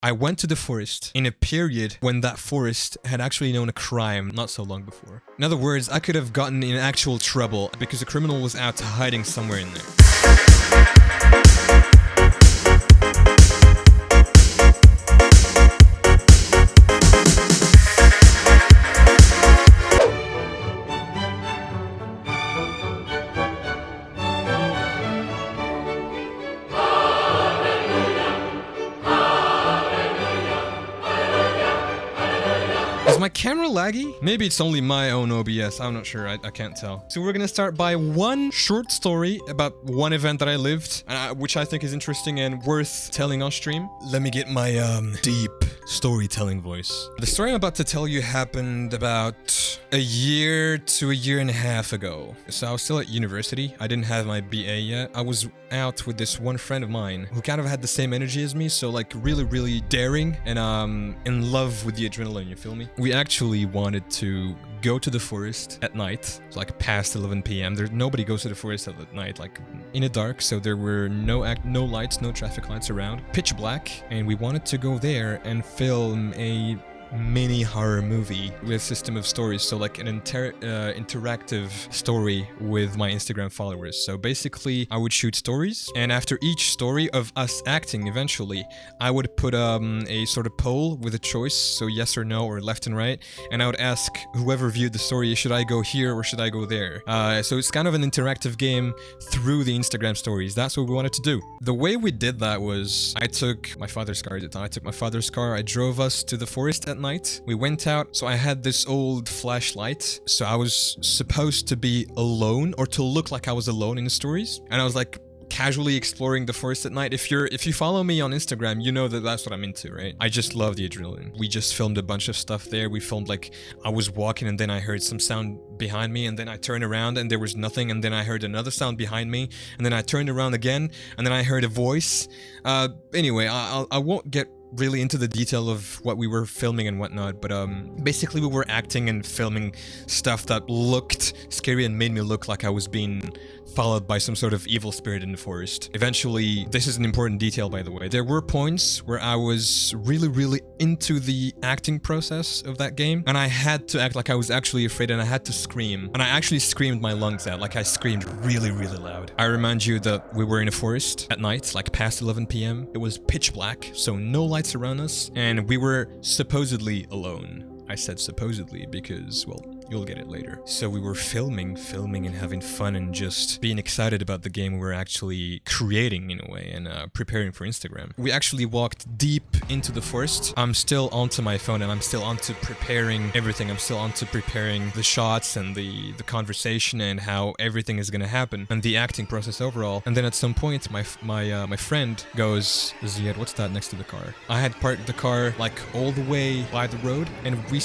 I went to the forest in a period when that forest had actually known a crime not so long before. In other words, I could have gotten in actual trouble because a criminal was out hiding somewhere in there. Is my camera laggy? Maybe it's only my own OBS, I'm not sure, I can't tell. So we're gonna start by one short story about one event that I lived, which I think is interesting and worth telling on stream. Let me get my deep storytelling voice. The story I'm about to tell you happened about a year to a year and a half ago. So I was still at university, I didn't have my BA yet. I was out with this one friend of mine who kind of had the same energy as me, so like really daring and in love with the adrenaline, you feel me? We actually wanted to go to the forest at night, like past 11 p.m. Nobody goes to the forest at night, like in the dark, so there were no lights, no traffic lights around, pitch black, and we wanted to go there and film a mini horror movie with a system of stories, so like an interactive story with my Instagram followers. So basically I would shoot stories, and after each story of us acting, eventually I would put a sort of poll with a choice, so yes or no or left and right, and I would ask whoever viewed the story, should I go here or should I go there? So it's kind of an interactive game through the Instagram stories. That's what we wanted to do. The way we did that was I took my father's car at the time. I took my father's car, I drove us to the forest at night. We went out, so I had this old flashlight, so I was supposed to be alone or to look like I was alone in the stories, and I was like casually exploring the forest at night. If you follow me on Instagram, you know that that's what I'm into, right? I just love the adrenaline. We just filmed a bunch of stuff there. We filmed like I was walking and then I heard some sound behind me, and then I turned around and there was nothing, and then I heard another sound behind me, and then I turned around again and then I heard a voice. Anyway, I won't get really into the detail of what we were filming and whatnot, but basically we were acting and filming stuff that looked scary and made me look like I was being followed by some sort of evil spirit in the forest. Eventually, this is an important detail, by the way, there were points where I was really into the acting process of that game, and I had to act like I was actually afraid, and I had to scream, and I actually screamed my lungs out, like I screamed really loud. I remind you that we were in a forest at night, like past 11 p.m. It was pitch black, so no lights around us, and we were supposedly alone. I said supposedly because, well, you'll get it later. So we were filming and having fun and just being excited about the game we were actually creating in a way, and preparing for Instagram. We actually walked deep into the forest. I'm still onto my phone and I'm still onto preparing everything. I'm still onto preparing the shots and the conversation and how everything is gonna happen and the acting process overall. And then at some point, my friend goes, "Ziad, what's that next to the car?" I had parked the car like all the way by the road, and we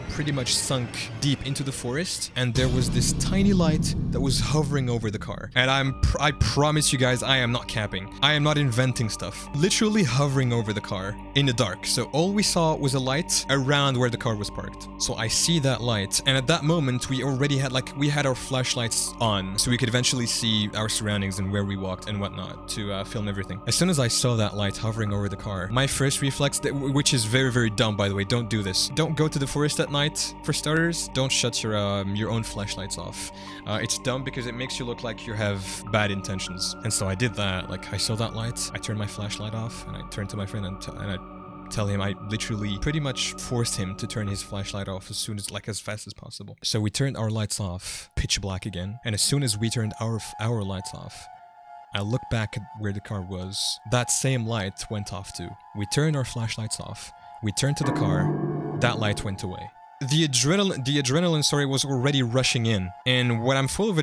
pretty much sunk deep into the forest, and there was this tiny light that was hovering over the car. And I promise you guys, I am not capping. I am not inventing stuff. Literally hovering over the car in the dark. So all we saw was a light around where the car was parked. So I see that light, and at that moment we already had we had our flashlights on, so we could eventually see our surroundings and where we walked and whatnot to film everything. As soon as I saw that light hovering over the car, my first reflex, which is very dumb by the way, don't do this. Don't go to the forest at night, for starters. Don't shut your own flashlights off. It's dumb because it makes you look like you have bad intentions. And so I did that. Like, I saw that light, I turned my flashlight off, and I turned to my friend and I tell him, I literally pretty much forced him to turn his flashlight off as fast as possible. So we turned our lights off, pitch black again, and as soon as we turned our lights off, I looked back at where the car was. That same light went off too. We turned our flashlights off, we turned to the car, that light went away. The adrenaline, sorry, was already rushing in, and when I'm full of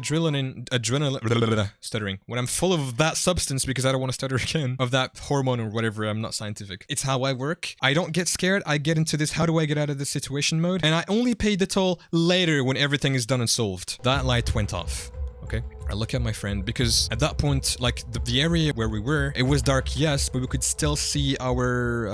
stuttering, when I'm full of that substance, because I don't want to stutter again, of that hormone or whatever, I'm not scientific. It's how I work. I don't get scared, I get into this how do I get out of this situation mode, and I only pay the toll later when everything is done and solved. That light went off. Okay, I look at my friend because at that point, like the area where we were, it was dark, yes, but we could still see our,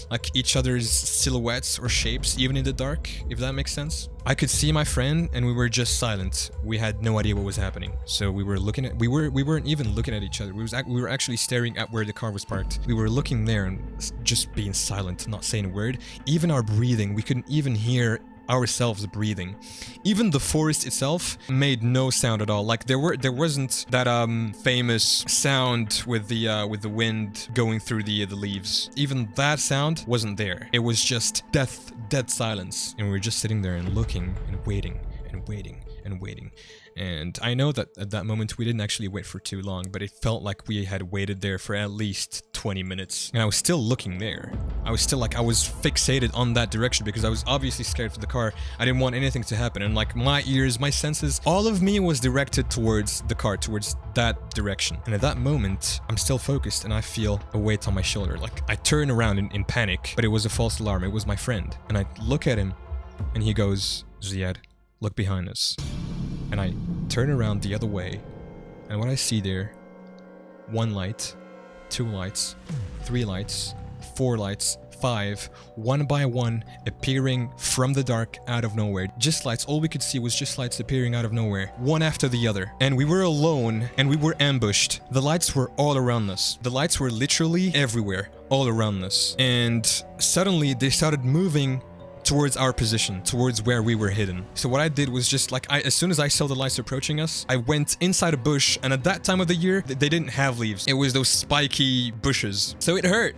like each other's silhouettes or shapes, even in the dark, if that makes sense. I could see my friend and we were just silent. We had no idea what was happening. So we were looking at, we weren't even looking at each other. We were actually staring at where the car was parked. We were looking there and just being silent, not saying a word. Even our breathing, we couldn't even hear ourselves breathing. Even the forest itself made no sound at all. Like there wasn't that famous sound with the wind going through the leaves. Even that sound wasn't there. It was just dead silence, and we were just sitting there and looking and waiting and waiting and waiting. And I know that at that moment we didn't actually wait for too long, but it felt like we had waited there for at least 20 minutes. And I was still looking there. I was fixated on that direction because I was obviously scared for the car. I didn't want anything to happen. And like my ears, my senses, all of me was directed towards the car, towards that direction. And at that moment, I'm still focused and I feel a weight on my shoulder. Like I turn around in panic, but it was a false alarm. It was my friend. And I look at him and he goes, "Ziad, look behind us." And I turn around the other way, and what I see there, 1 light, 2 lights, 3 lights, 4 lights, 5, one by one, appearing from the dark out of nowhere. Just lights, all we could see was just lights appearing out of nowhere, one after the other. And we were alone, and we were ambushed. The lights were all around us. The lights were literally everywhere, all around us. And suddenly, they started moving towards our position, towards where we were hidden. So what I did was just like, as soon as I saw the lights approaching us, I went inside a bush, and at that time of the year, they didn't have leaves. It was those spiky bushes. So it hurt.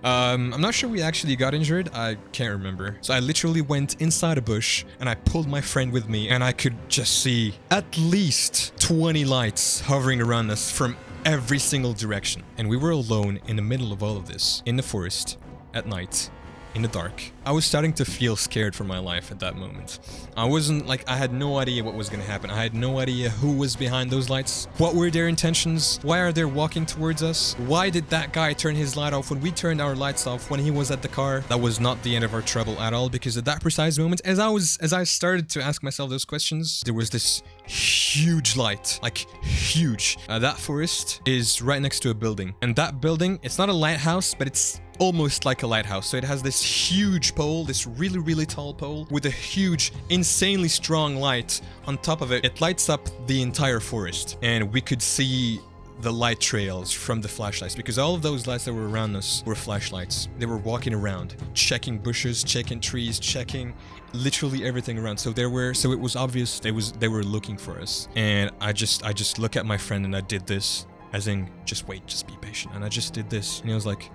I'm not sure we actually got injured. I can't remember. So I literally went inside a bush and I pulled my friend with me, and I could just see at least 20 lights hovering around us from every single direction. And we were alone in the middle of all of this, in the forest, at night, in the dark. I was starting to feel scared for my life at that moment. I wasn't like, I had no idea what was gonna happen. I had no idea who was behind those lights. What were their intentions? Why are they walking towards us? Why did that guy turn his light off when we turned our lights off when he was at the car? That was not the end of our trouble at all, because at that precise moment, as I started to ask myself those questions, there was this huge light, like huge. That forest is right next to a building, and that building, it's not a lighthouse, but it's almost like a lighthouse. So it has this huge pole, this really tall pole with a huge, insanely strong light on top of it. It lights up the entire forest, and we could see the light trails from the flashlights, because all of those lights that were around us were flashlights. They were walking around, checking bushes, checking trees, checking literally everything around. So it was obvious they were looking for us. And I just look at my friend and I did this, as in, just wait, just be patient. And I just did this, and he was like,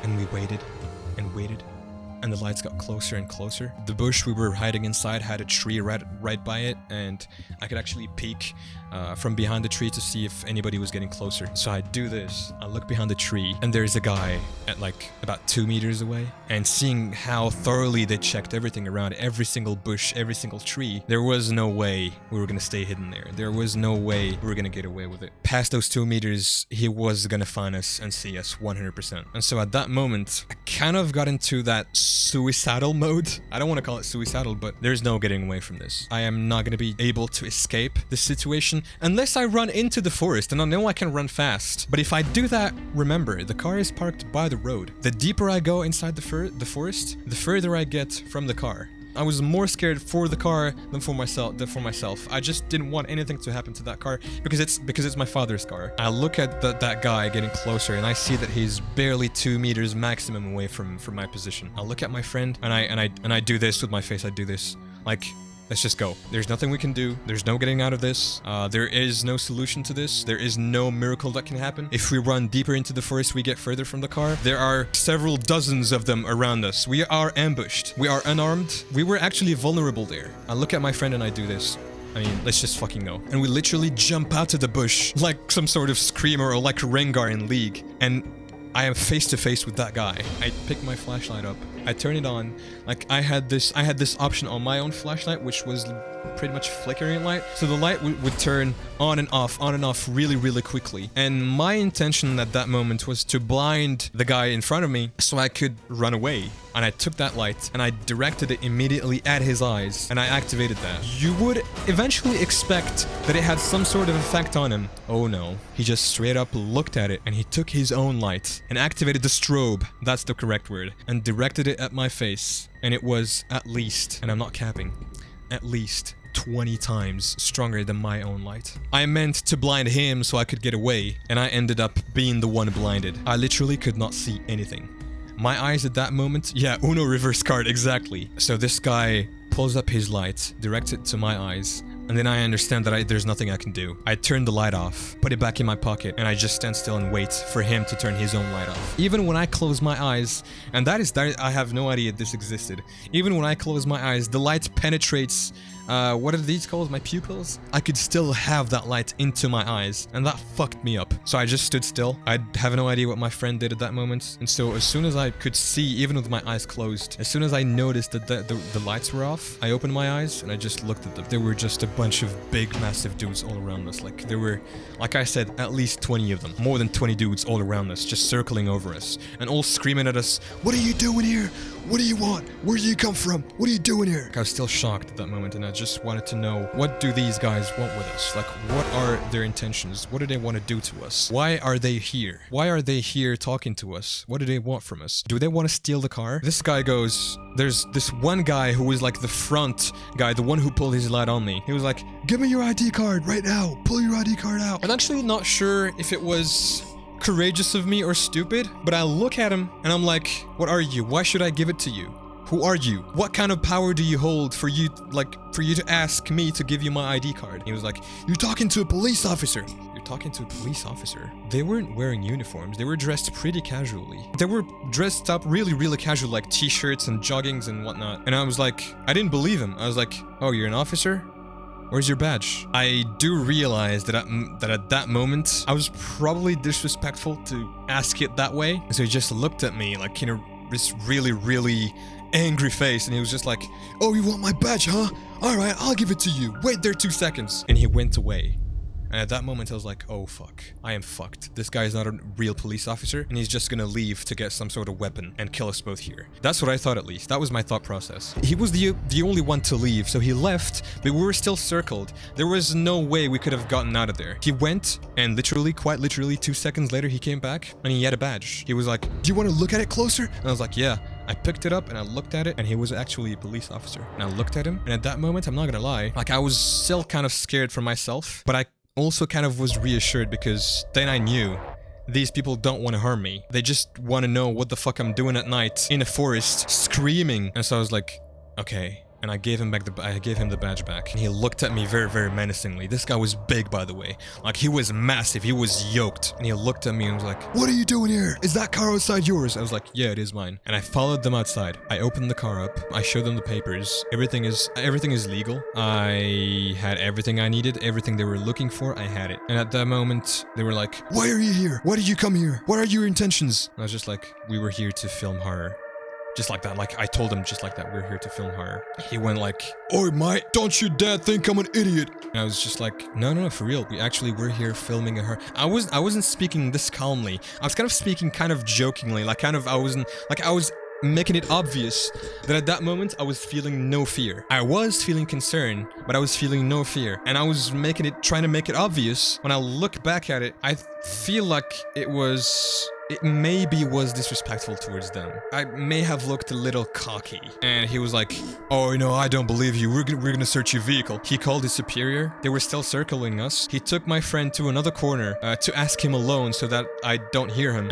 and we waited and waited, and the lights got closer and closer. The bush we were hiding inside had a tree right by it, and I could actually peek from behind the tree to see if anybody was getting closer. So I do this, I look behind the tree, and there's a guy at like about 2 meters away. And seeing how thoroughly they checked everything around, every single bush, every single tree, there was no way we were gonna stay hidden there. There was no way we were gonna get away with it. Past those 2 meters, he was gonna find us and see us 100%. And so at that moment, I kind of got into that suicidal mode. I don't want to call it suicidal, but there's no getting away from this. I am not going to be able to escape this situation unless I run into the forest, and I know I can run fast. But if I do that, remember, the car is parked by the road. The deeper I go inside the forest, the further I get from the car. I was more scared for the car than for myself. I just didn't want anything to happen to that car because it's my father's car. I look at that guy getting closer, and I see that he's barely 2 meters maximum away from my position. I look at my friend, and I do this with my face. I do this like, let's just go. There's nothing we can do. There's no getting out of this. There is no solution to this. There is no miracle that can happen. If we run deeper into the forest, we get further from the car. There are several dozens of them around us. We are ambushed. We are unarmed. We were actually vulnerable there. I look at my friend and I do this. I mean, let's just fucking go. And we literally jump out of the bush like some sort of screamer, or like Rengar in League. And I am face to face with that guy. I pick my flashlight up. I turn it on. Like I had this option on my own flashlight, which was pretty much flickering light. So the light would turn on and off really, really quickly. And my intention at that moment was to blind the guy in front of me so I could run away. And I took that light and I directed it immediately at his eyes and I activated that. You would eventually expect that it had some sort of effect on him. Oh no. He just straight up looked at it and he took his own light and activated the strobe, that's the correct word, and directed it at my face. And it was at least, and I'm not capping, at least 20 times stronger than my own light. I meant to blind him so I could get away, and I ended up being the one blinded. I literally could not see anything. My eyes at that moment, yeah, Uno reverse card, exactly. So this guy pulls up his light, directs it to my eyes, and then I understand that there's nothing I can do. I turn the light off, put it back in my pocket, and I just stand still and wait for him to turn his own light off. Even when I close my eyes, and that I have no idea this existed. Even when I close my eyes, the light penetrates, what are these called? My pupils? I could still have that light into my eyes, and that fucked me up. So I just stood still. I have no idea what my friend did at that moment. And so as soon as I could see, even with my eyes closed, as soon as I noticed that the lights were off, I opened my eyes and I just looked at them. There were just a bunch of big, massive dudes all around us. Like there were, like I said, at least 20 of them. More than 20 dudes all around us, just circling over us and all screaming at us, "What are you doing here? What do you want? Where do you come from? What are you doing here?" I was still shocked at that moment and I just wanted to know, what do these guys want with us? Like, what are their intentions? What do they want to do to us? Why are they here? Why are they here talking to us? What do they want from us? Do they want to steal the car? This guy goes, there's this one guy who was like the front guy, the one who pulled his light on me. He was like, "Give me your ID card right now. Pull your ID card out." I'm actually not sure if it was courageous of me or stupid, but I look at him and I'm like, "What are you? Why should I give it to you? Who are you? What kind of power do you hold for you to ask me to give you my ID card?" He was like, "You're talking to a police officer." You're talking to a police officer? They weren't wearing uniforms. They were dressed pretty casually. They were dressed up really, really casual, like t-shirts and joggings and whatnot. And I was like, I didn't believe him. I was like, "Oh, you're an officer? Where's your badge?" I do realize that at that moment, I was probably disrespectful to ask it that way. So he just looked at me like, you know, this really, really angry face, and he was just like, "Oh, you want my badge, huh? Alright, I'll give it to you. Wait there 2 seconds." And he went away. And at that moment, I was like, oh fuck, I am fucked. This guy is not a real police officer, and he's just gonna leave to get some sort of weapon and kill us both here. That's what I thought, at least. That was my thought process. He was the only one to leave, so he left, but we were still circled. There was no way we could have gotten out of there. He went, and literally, quite literally, 2 seconds later, he came back, and he had a badge. He was like, "Do you want to look at it closer?" And I was like, "Yeah." I picked it up and I looked at it, and he was actually a police officer. And I looked at him, and at that moment, I'm not gonna lie, like I was still kind of scared for myself, but I also kind of was reassured because then I knew these people don't want to harm me. They just want to know what the fuck I'm doing at night in a forest screaming. And so I was like, okay. And I gave him the badge back. And he looked at me very, very menacingly. This guy was big, by the way. Like, he was massive. He was yoked. And he looked at me and was like, "What are you doing here? Is that car outside yours?" I was like, "Yeah, it is mine." And I followed them outside. I opened the car up. I showed them the papers. Everything is legal. I had everything I needed. Everything they were looking for, I had it. And at that moment, they were like, "Why are you here? Why did you come here? What are your intentions?" And I was just like, "We were here to film horror." Just like that, like I told him just like that, "We're here to film horror." He went like, "Oi mate, don't your dad think I'm an idiot?" And I was just like, no, for real, we're here filming a horror. I wasn't speaking this calmly. I was kind of speaking kind of jokingly, like I was making it obvious that at that moment I was feeling no fear. I was feeling concern, but I was feeling no fear. And I was trying to make it obvious. When I look back at it, I feel like it maybe was disrespectful towards them. I may have looked a little cocky. And he was like, "Oh, no, I don't believe you. We're gonna search your vehicle." He called his superior. They were still circling us. He took my friend to another corner to ask him alone so that I don't hear him.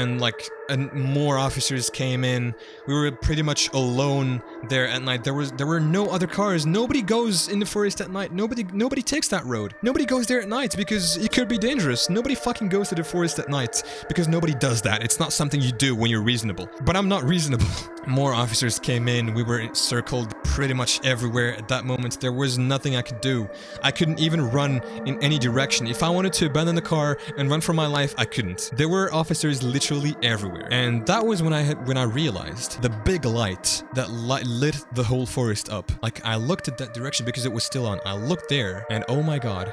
And more officers came in. We were pretty much alone there at night. There were no other cars. Nobody goes in the forest at night. Nobody takes that road. Nobody goes there at night because it could be dangerous. Nobody fucking goes to the forest at night because nobody does that. It's not something you do when you're reasonable. But I'm not reasonable. More officers came in. We were circled pretty much everywhere at that moment. There was nothing I could do. I couldn't even run in any direction. If I wanted to abandon the car and run for my life, I couldn't. There were officers literally everywhere. And that was when I realized the big light that lit the whole forest up. Like, I looked at that direction because it was still on. I looked there and oh my god.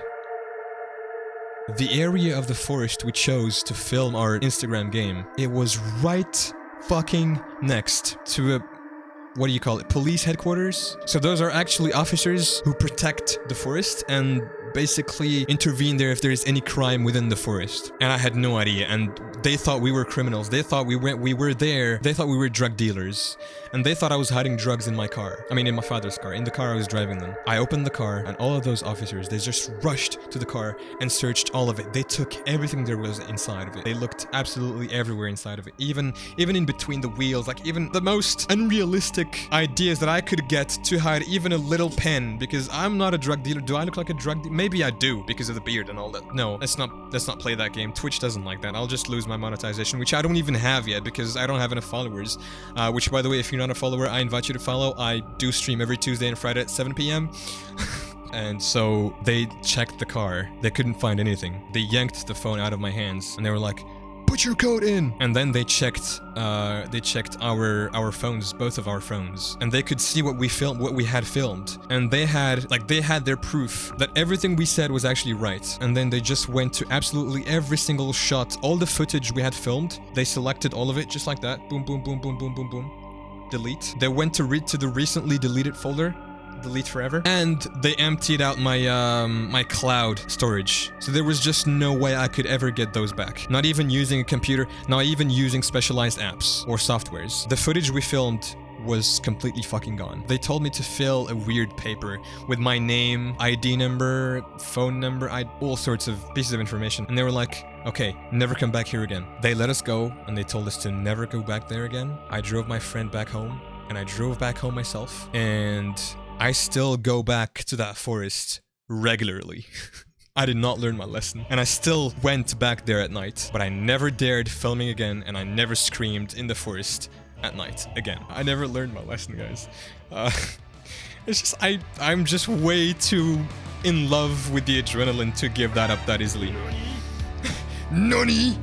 The area of the forest we chose to film our Instagram game, it was right fucking next to a, what do you call it, police headquarters? So those are actually officers who protect the forest and basically intervene there if there is any crime within the forest. And I had no idea, and they thought we were criminals. They thought we were there. They thought we were drug dealers. And they thought I was hiding drugs in my car. I mean, in my father's car, in the car I was driving them. I opened the car, and all of those officers, they just rushed to the car and searched all of it. They took everything there was inside of it. They looked absolutely everywhere inside of it. Even in between the wheels, like even the most unrealistic ideas that I could get to hide even a little pen, because I'm not a drug dealer. Do I look like a drug dealer? Maybe I do because of the beard and all that. No, let's not play that game. Twitch doesn't like that. I'll just lose my monetization, which I don't even have yet because I don't have enough followers. Which, by the way, if you're not a follower, I invite you to follow. I do stream every Tuesday and Friday at 7 p.m. And so they checked the car. They couldn't find anything. They yanked the phone out of my hands and they were like, "Put your code in!" And then they checked our phones, both of our phones, and they could see what we had filmed. And they had their proof that everything we said was actually right. And then they just went to absolutely every single shot, all the footage we had filmed. They selected all of it just like that. Boom, boom, boom, boom, boom, boom, boom. Delete. They went to the recently deleted folder. Delete forever, and they emptied out my my cloud storage, so there was just no way I could ever get those back, not even using a computer, not even using specialized apps or softwares. The footage we filmed was completely fucking gone. They told me to fill a weird paper with my name, ID number, phone number, all sorts of pieces of information, and they were like, "Okay, never come back here again." They let us go, and they told us to never go back there again. I drove my friend back home, and I drove back home myself, and I still go back to that forest regularly. I did not learn my lesson, and I still went back there at night, but I never dared filming again, and I never screamed in the forest at night again. I never learned my lesson, guys. It's just, I'm just way too in love with the adrenaline to give that up that easily. NANI?